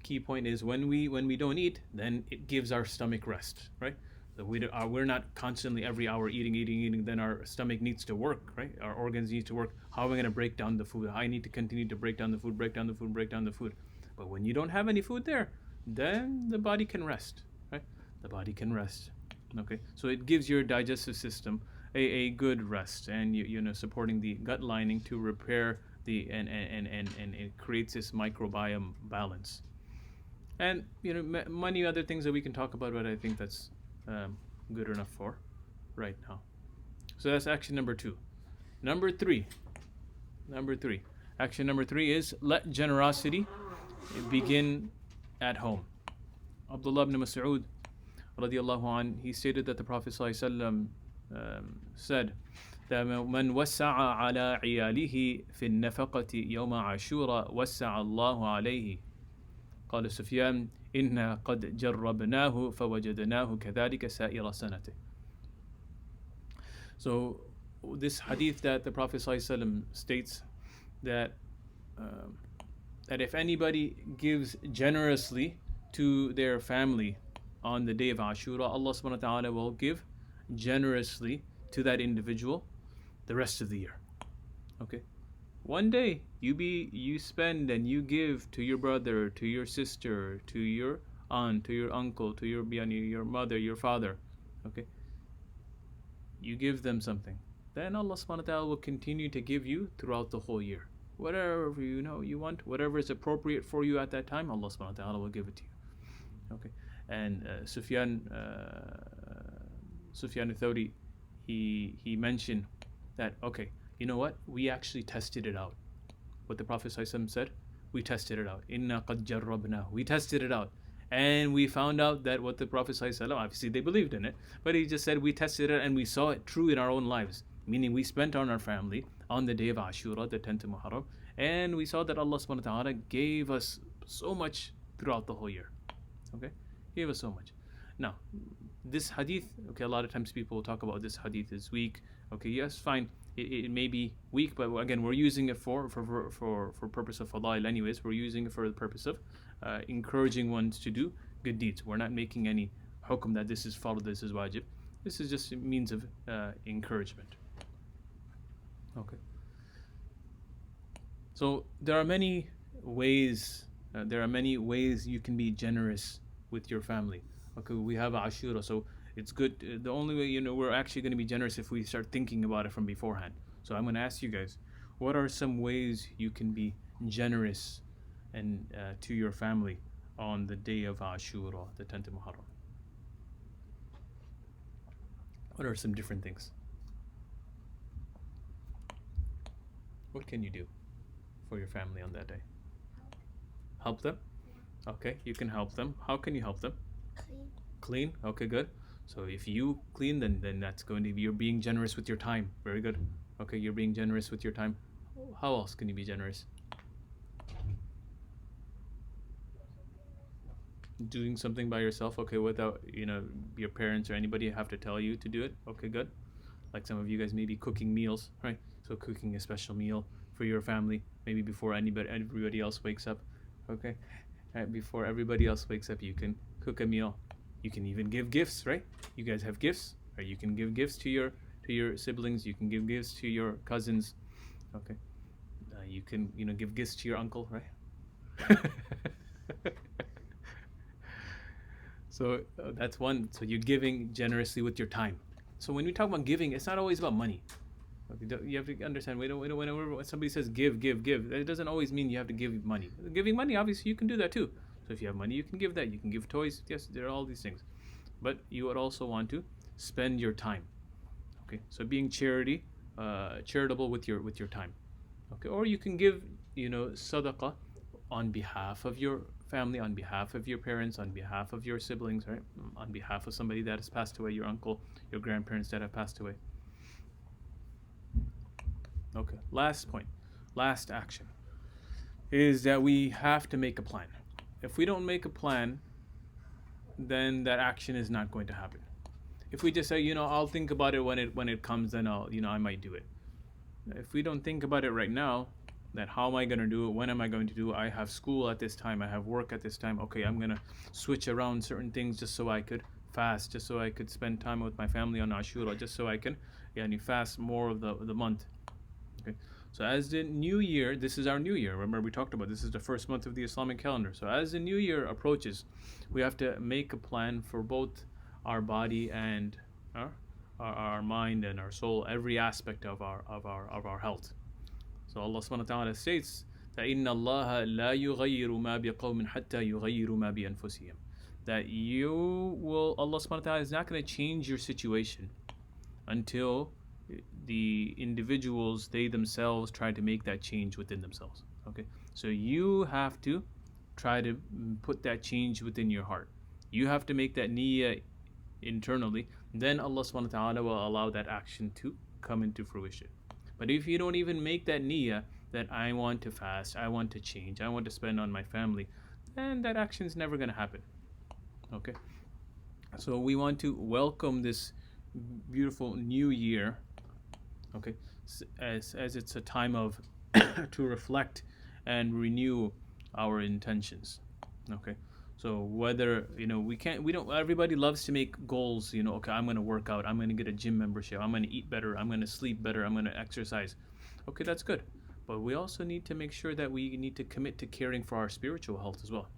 key point is when we don't eat, then it gives our stomach rest, right? So we're not constantly every hour eating. Then our stomach needs to work, right? Our organs need to work. How am I going to break down the food? I need to continue to break down the food, break down the food, break down the food. But when you don't have any food there, then the body can rest, right? The body can rest. Okay, so it gives your digestive system a good rest, and supporting the gut lining to repair and it creates this microbiome balance. And many other things that we can talk about, but I think that's good enough for right now. So that's action number 2. Number three. Action number 3 is let generosity begin at home. Abdullah ibn Mas'ud radiallahu an, he stated that the Prophet ﷺ said that من وسع على عياله في النفقة يوم عاشوراء وسع الله عليه. قال سفيان إنا قد جربناه فوجدناه كذلك سائر سنته. So this hadith that the Prophet ﷺ states that that if anybody gives generously to their family on the day of Ashura, Allah subhanahu wa ta'ala will give generously to that individual the rest of the year. Okay, one day you spend and you give to your brother, to your sister, to your aunt, to your uncle, to your mother, your father. Okay, you give them something, then Allah subhanahu wa ta'ala will continue to give you throughout the whole year. Whatever you want, whatever is appropriate for you at that time, Allah subhanahu wa ta'ala will give it to you. Okay, and Sufyan al-Thawri, he mentioned that, okay, you know what? We actually tested it out. What the Prophet ﷺ said, we tested it out. Inna qad jarrabna. We tested it out. And we found out that what the Prophet ﷺ, obviously they believed in it, but he just said we tested it and we saw it true in our own lives. Meaning we spent on our family on the day of Ashura, the 10th of Muharram, and we saw that Allah subhanahu wa ta'ala gave us so much throughout the whole year. Okay? Gave us so much. Now, this hadith, okay, a lot of times people will talk about this hadith is weak. Okay, yes, fine. It may be weak, but again, we're using it for purpose of fadail anyways. We're using it for the purpose of encouraging ones to do good deeds. We're not making any hukum that this is fard, this is wajib. This is just a means of encouragement. Okay. So there are many ways. You can be generous with your family. Okay, we have Ashura, so it's good. The only way we're actually going to be generous if we start thinking about it from beforehand. So I'm going to ask you guys, what are some ways you can be generous and to your family on the day of Ashura, the 10th of Muharram? What are some different things? What can you do for your family on that day? Help them? Okay, you can help them. How can you help them? Clean? Okay, good. So if you clean, then that's going to be, you're being generous with your time. Very good. Okay, you're being generous with your time. How else can you be generous? Doing something by yourself, okay, without your parents or anybody have to tell you to do it. Okay, good. Like some of you guys may be cooking meals, right? So cooking a special meal for your family, maybe before everybody else wakes up. Okay, right, before everybody else wakes up, you can cook a meal. You can even give gifts, right? You guys have gifts, or you can give gifts to your siblings. You can give gifts to your cousins. Okay, you can give gifts to your uncle, right? So that's one. So you're giving generously with your time. So when we talk about giving, it's not always about money. Okay, you have to understand. Whenever somebody says give, it doesn't always mean you have to give money. Giving money, obviously, you can do that too. So if you have money, you can give that. You can give toys. Yes, there are all these things. But you would also want to spend your time. Okay, so being charitable with your time. Okay, or you can give sadaqah on behalf of your family, on behalf of your parents, on behalf of your siblings, right? On behalf of somebody that has passed away, your uncle, your grandparents that have passed away. Okay, last point. last action, is that we have to make a plan. If we don't make a plan, then that action is not going to happen. If we just say, I'll think about it when it comes, then I might do it. If we don't think about it right now, that how am I going to do it? When am I going to do it? I have school at this time. I have work at this time. Okay, I'm going to switch around certain things just so I could fast, just so I could spend time with my family on Ashura, just so I can fast more of the month. Okay. So as the new year, this is our new year. Remember we talked about this is the first month of the Islamic calendar. So as the new year approaches, we have to make a plan for both our body and our mind and our soul, every aspect of our health. So Allah subhanahu wa ta'ala states that إِنَّ اللَّهَ لَا يُغَيِّرُ مَا بِقَوْمٍ حَتَّى يُغَيِّرُ مَا بِأَنفُسِهِمْ. That Allah subhanahu wa ta'ala is not going to change your situation until the individuals, they themselves, try to make that change within themselves. Okay, so you have to try to put that change within your heart. You have to make that niyyah internally. Then Allah subhanahu wa ta'ala will allow that action to come into fruition. But if you don't even make that niyyah, that I want to fast, I want to change, I want to spend on my family, then that action is never going to happen. Okay, so we want to welcome this beautiful new year, okay, as it's a time of to reflect and renew our intentions. Okay, so whether we don't, everybody loves to make goals. Okay, I'm going to work out, I'm going to get a gym membership, I'm going to eat better, I'm going to sleep better, I'm going to exercise. Okay, that's good, but we also need to make sure that we need to commit to caring for our spiritual health as well.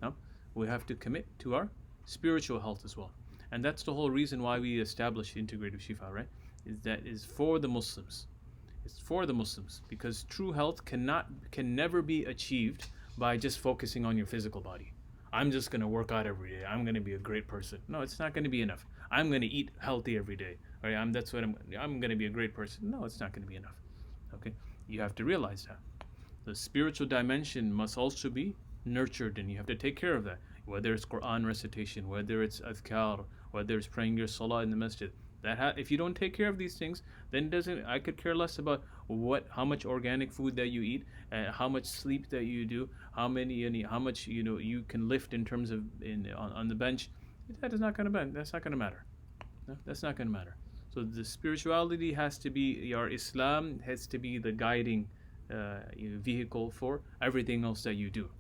No, we have to commit to our spiritual health as well. And that's the whole reason why we established Integrative Shifa, right? Is for the Muslims. It's for the Muslims, because true health can never be achieved by just focusing on your physical body. I'm just going to work out every day, I'm going to be a great person. No, it's not going to be enough. I'm going to eat healthy every day. Right? I'm going to be a great person. No, it's not going to be enough. Okay? You have to realize that. The spiritual dimension must also be nurtured, and you have to take care of that. Whether it's Quran recitation, whether it's adhkar, whether it's praying your salah in the masjid. If you don't take care of these things, then I could care less about how much organic food that you eat, how much sleep that you do, how much you can lift in terms of on the bench. That's not going to matter. No, that's not going to matter. So the spirituality has to be, your Islam has to be the guiding vehicle for everything else that you do.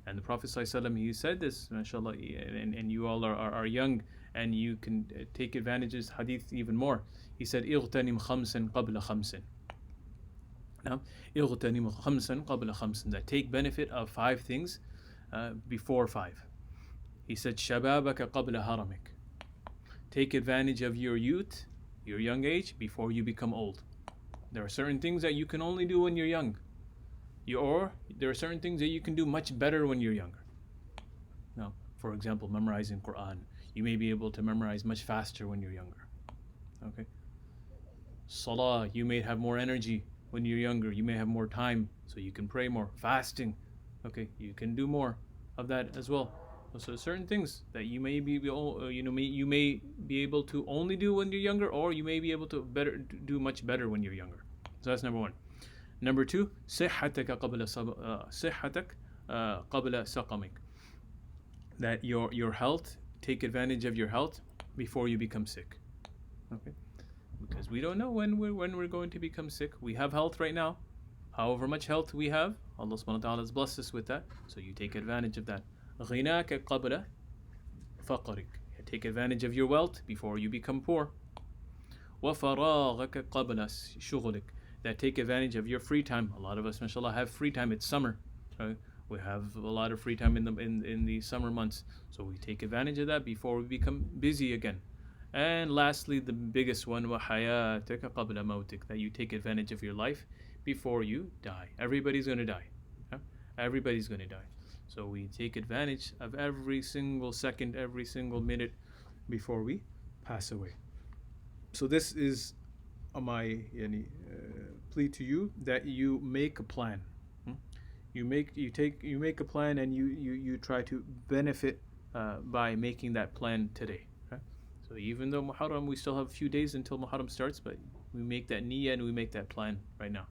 And the Prophet ﷺ, he said this, mashallah, and you all are young, and you can take advantage of this hadith even more. He said, اغتنم خمسا قبل خمس. Now, اغتنم خمسا قبل خمس, that take benefit of 5 things before 5. He said, شبابك قبل هرمك. Take advantage of your youth, your young age, before you become old. There are certain things that you can only do when you're young. Or there are certain things that you can do much better when you're younger. Now, for example, memorizing Quran. You may be able to memorize much faster when you're younger. Okay. Salah, you may have more energy when you're younger. You may have more time, so you can pray more. Fasting, okay, you can do more of that as well. So certain things that you may be able to only do when you're younger, or you may be able to do much better when you're younger. So that's number 1. Number 2, صحتك قبل سقمك. That your health, take advantage of your health before you become sick. Okay, because we don't know when we're going to become sick. We have health right now. However much health we have, Allah subhanahu wa ta'ala has blessed us with that. So you take advantage of that. غناك قبل فقرك. Take advantage of your wealth before you become poor. وفراغك قبل شغلك. That take advantage of your free time. A lot of us, mashallah, have free time. It's summer. Right? We have a lot of free time in the summer months. So we take advantage of that before we become busy again. And lastly, the biggest one, وحياتك قبل موتك. That you take advantage of your life before you die. Everybody's going to die. Huh? Everybody's going to die. So we take advantage of every single second, every single minute before we pass away. So this is my plea to you, that you make a plan. You make a plan, and you try to benefit by making that plan today. Okay? So even though Muharram, we still have a few days until Muharram starts, but we make that niyyah and we make that plan right now.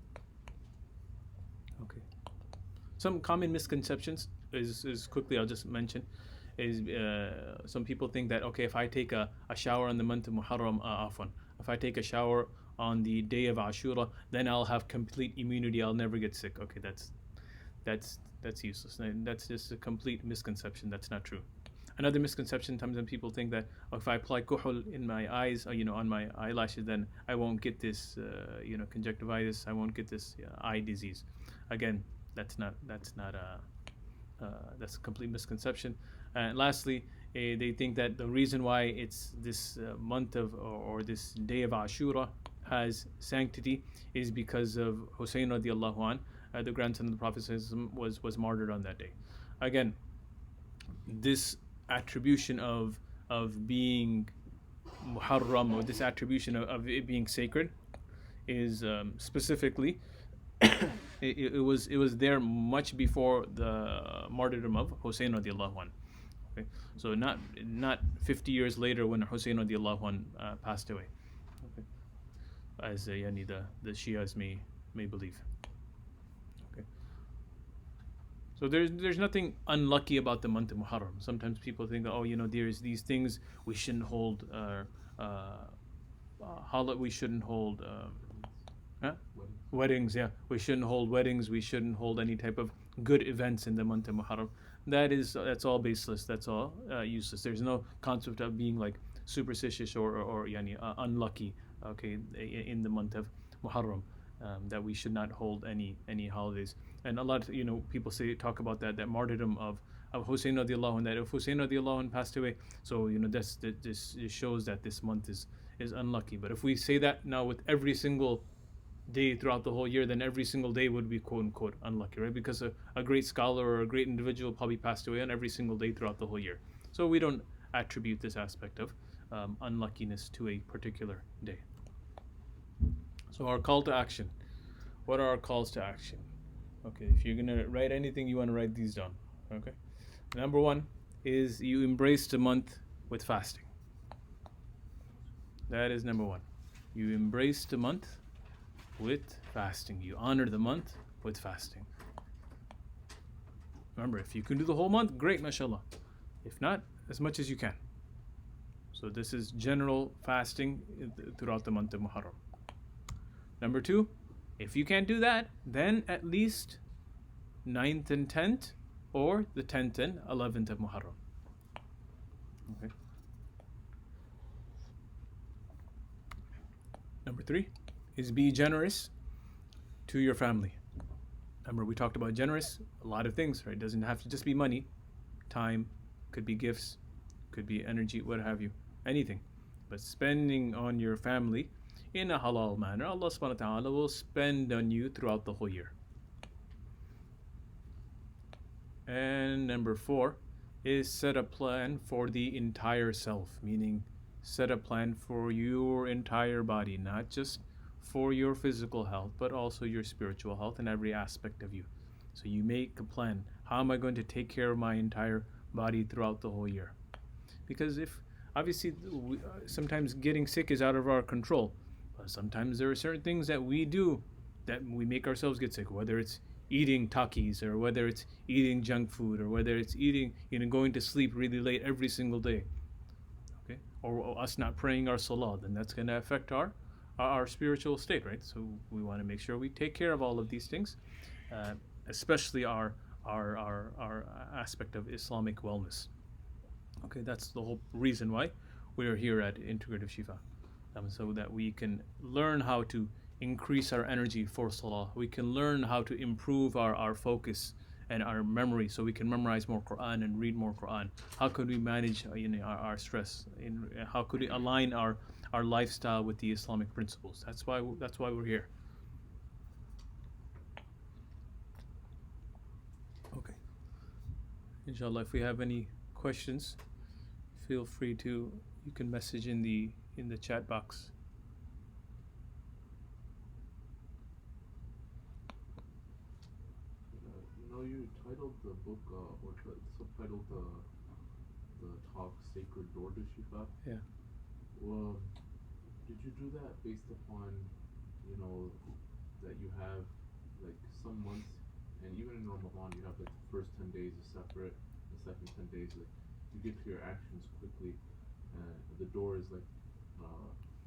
Some common misconceptions is quickly I'll just mention is some people think that okay, if I take a shower in the month of Muharram, afwan, if I take a shower on the day of Ashura, then I'll have complete immunity, I'll never get sick. Okay, that's useless. That's just a complete misconception. That's not true. Another misconception, sometimes people think that if I apply kuhul in my eyes, or, on my eyelashes, then I won't get this, conjunctivitis. I won't get this eye disease. Again, that's a complete misconception. And lastly, they think that the reason why it's this month of or this day of Ashura has sanctity is because of Hussein radiallahu an, the grandson of the Prophet was martyred on that day. Again, this attribution of being Muharram, or this attribution of it being sacred is specifically it was there much before the martyrdom of Hussein radiallahu an. Okay, so not 50 years later when Hussein radiallahu an passed away, okay, as the Shias may believe. Okay, so there's nothing unlucky about the month of Muharram. Sometimes people think, oh, there's these things we shouldn't hold. We shouldn't hold. Huh? Weddings, yeah. We shouldn't hold weddings. We shouldn't hold any type of good events in the month of Muharram. That's all baseless. That's all useless. There's no concept of being like superstitious or unlucky. Okay, in the month of Muharram, that we should not hold any holidays. And a lot of people talk about that martyrdom of Hussein radiallahu anh, that if Hussein radiallahu anh passed away, so this shows that this month is unlucky. But if we say that now with every single day throughout the whole year, then every single day would be quote unquote unlucky, right? Because a great scholar or a great individual probably passed away on every single day throughout the whole year. So we don't attribute this aspect of unluckiness to a particular day. So our call to action. What are our calls to action? Okay, if you're gonna write anything, you want to write these down. Okay. Number one is you embrace the month with fasting. That is number one. You embrace the month with fasting. You honor the month with fasting. Remember, if you can do the whole month, great, mashallah. If not, as much as you can. So this is general fasting throughout the month of Muharram. Number two, if you can't do that, then at least 9th and 10th, or the 10th and 11th of Muharram. Okay. Number three is be generous to your family. Remember, we talked about generous, a lot of things, right? It doesn't have to just be money. Time, could be gifts, could be energy, what have you, anything. But spending on your family in a halal manner, Allah subhanahu wa ta'ala will spend on you throughout the whole year. And number four is set a plan for the entire self, meaning set a plan for your entire body, not just for your physical health, but also your spiritual health and every aspect of you. So you make a plan. How am I going to take care of my entire body throughout the whole year? Because obviously sometimes getting sick is out of our control, but sometimes there are certain things that we do that we make ourselves get sick, whether it's eating takis, or whether it's eating junk food, or whether it's eating, going to sleep really late every single day, okay, or us not praying our salah, then that's going to affect our spiritual state, right? So we want to make sure we take care of all of these things, especially our aspect of Islamic wellness. Okay, that's the whole reason why we are here at Integrative Shifa, so that we can learn how to increase our energy for salah. We can learn how to improve our focus and our memory, so we can memorize more Quran and read more Quran. How could we manage our stress? How could we align our lifestyle with the Islamic principles? That's why we're here. Okay. Inshallah, if we have any questions, feel free to, you can message in the chat box. You titled the book or subtitled the talk "Sacred Door to Shifa." Yeah. Well, did you do that based upon that you have like some months and even in Ramadan, you have like the first 10 days is separate, the second 10 days like you get to your actions quickly, and the door is like,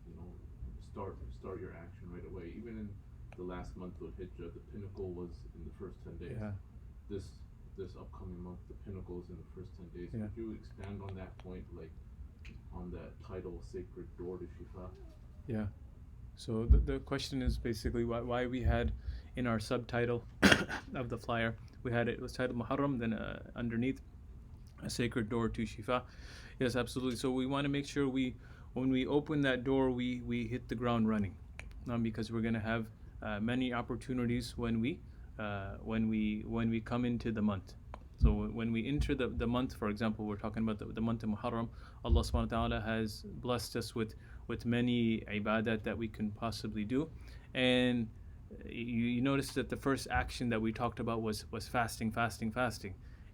you know, start your action right away. Even in the last month of Hijjah, the pinnacle was in the first 10 days. Yeah. This upcoming month, the pinnacle is in the first 10 days. Yeah. Could you expand on that point, like on that title, Sacred Door to Shifa? Yeah. So the question is basically why we had in our subtitle of the flyer, it was titled Muharram, then underneath a sacred door to Shifa. Yes, absolutely. So we want to make sure when we open that door, we hit the ground running, because we're going to have many opportunities when we come into the month. So when we enter the month, for example, we're talking about the month of Muharram. Allah subhanahu wa ta'ala has blessed us with many ibadat that we can possibly do. And you notice that the first action that we talked about was fasting.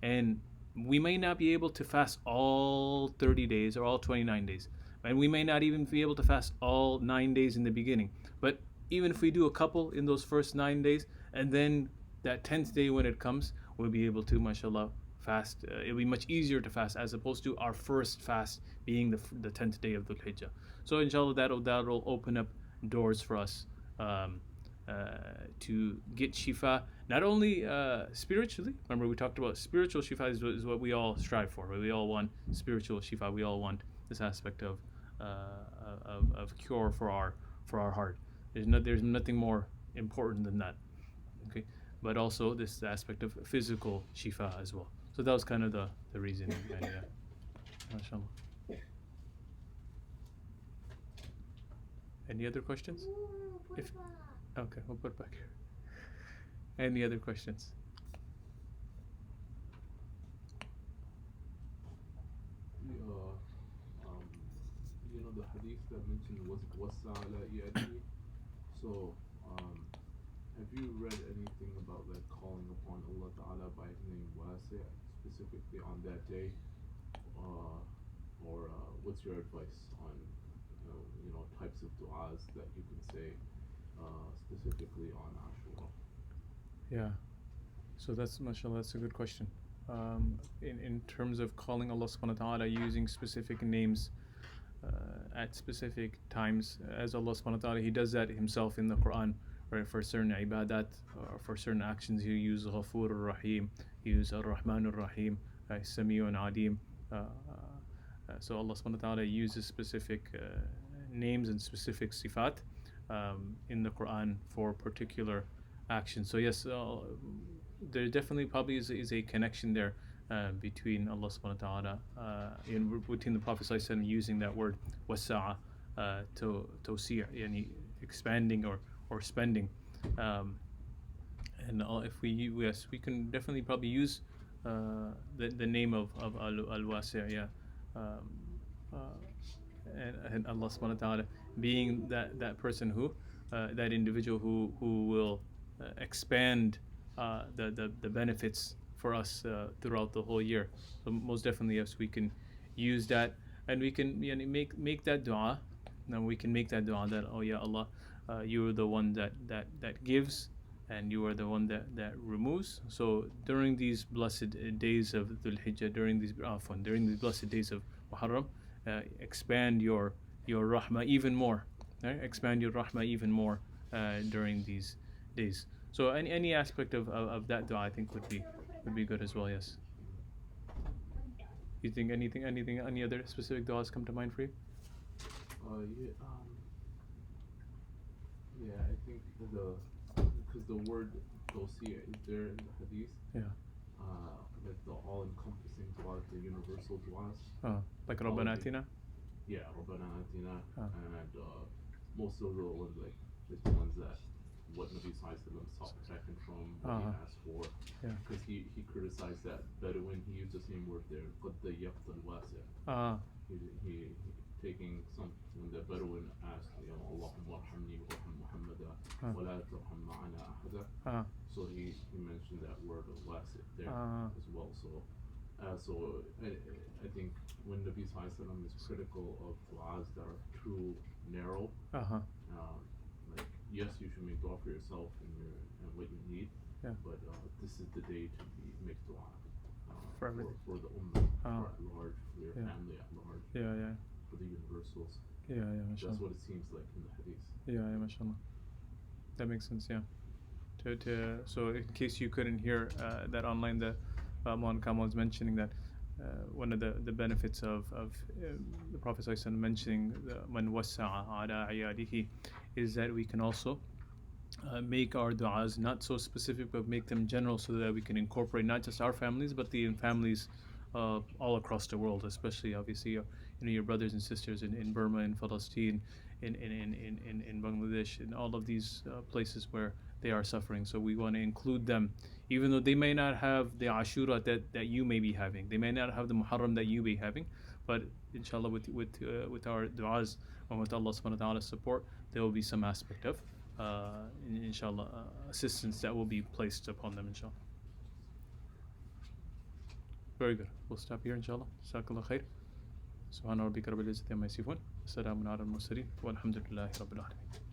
And we may not be able to fast all 30 days or all 29 days. And we may not even be able to fast all 9 days in the beginning. But even if we do a couple in those first 9 days, and then that 10th day when it comes, we'll be able to, mashallah, fast. It'll be much easier to fast as opposed to our first fast being the 10th day of Dhul Hijjah. So inshallah, that'll open up doors for us to get shifa, not only spiritually. Remember, we talked about spiritual shifa is what we all strive for. Right? We all want spiritual shifa. We all want this aspect of cure for our heart. There's nothing more important than that. Okay, but also this aspect of physical shifa as well. So that was kind of the reasoning. And yeah, mashallah. Any other questions? If okay, we'll put it back here. Any other questions? You know the hadith that mentioned was wasa'ala yadi. So, have you read anything about like calling upon Allah Ta'ala by His name Wasi', specifically on that day, or what's your advice on types of du'as that you can say specifically on Ashura? Yeah. So that's, mashallah, that's a good question. In terms of calling Allah subhanahu wa ta'ala using specific names at specific times, as Allah subhanahu wa ta'ala, He does that Himself in the Quran, right? For certain ibadat, or for certain actions, He uses Ghafur ar-Rahim, He uses Ar-Rahman ar-Rahim, Sami'un Adim. So Allah subhanahu wa ta'ala uses specific names and specific sifat in the Quran for particular actions. So yes, there definitely probably is a connection there between Allah subhanahu wa ta'ala between the Prophet sallallahu alaihi wasallam using that word wasa'a to yani expanding or spending, and if we can definitely probably use the name of al-wasi', yeah, and Allah subhanahu wa ta'ala being that person who that individual who will expand the benefits for us throughout the whole year. So most definitely, yes, we can use that, and we can make that dua. Now we can make that dua that, oh yeah, Allah, you are the one that gives, and you are the one that removes. So during these blessed days of Dhul Hijjah, during these blessed days of Muharram, expand your rahmah even more. Right? Expand your rahmah even more during these days. So any aspect of that dua, I think would be good as well. Yes. You think any other specific duas come to mind for you? Yeah, I think because the word tawsi' is there in the hadith. Yeah. Like the all-encompassing du'as, the universal du'as. Like Rabbana Atina. Yeah, Rabbana Atina, and most of the ones like the ones that what Nabi Sallallahu Alaihi Wasallam sought protection from, what he asked for, because he criticized that Bedouin. He used the same word there, قَدْ ضَيَّقْتَ الْوَاسِعَ. He taking some when the Bedouin asked, Allahumma arhamni wa arham Muhammada wa la tarham ma'ana ahada. So he mentioned that word wasi' there as well. So I think when Nabi Sallallahu Alaihi Wasallam is critical of du'as that are too narrow, like yes, you should make dua for yourself and what you need, Yeah. But this is the day to make dua For everything. for the ummah, Ah. for at large, for your Yeah. family at large, Yeah. for the universals. Yeah. That's Mashallah. what it seems like in the hadith. Yeah. Mashallah. That makes sense. Yeah. So in case you couldn't hear that online, the Mohan Kamal was mentioning that one of the benefits of the Prophet ﷺ mentioning the man wasa'a ala ayadihi is that we can also make our du'as not so specific but make them general, so that we can incorporate not just our families but the families all across the world, especially obviously your brothers and sisters in Burma, in Palestine, in Bangladesh, in all of these places where they are suffering. So we want to include them, even though they may not have the Ashura that you may be having, they may not have the Muharram that you may be having, but inshallah with our du'as and with Allah subhanahu wa ta'ala's support, there will be some aspect of inshallah assistance that will be placed upon them, inshallah. Very good. We'll stop here, inshallah. Jazakallah khair. Subhana rabbika rabbil izzati amma yasifun. Salamun ala al-mursalin. Walhamdulillahi rabbil alamin.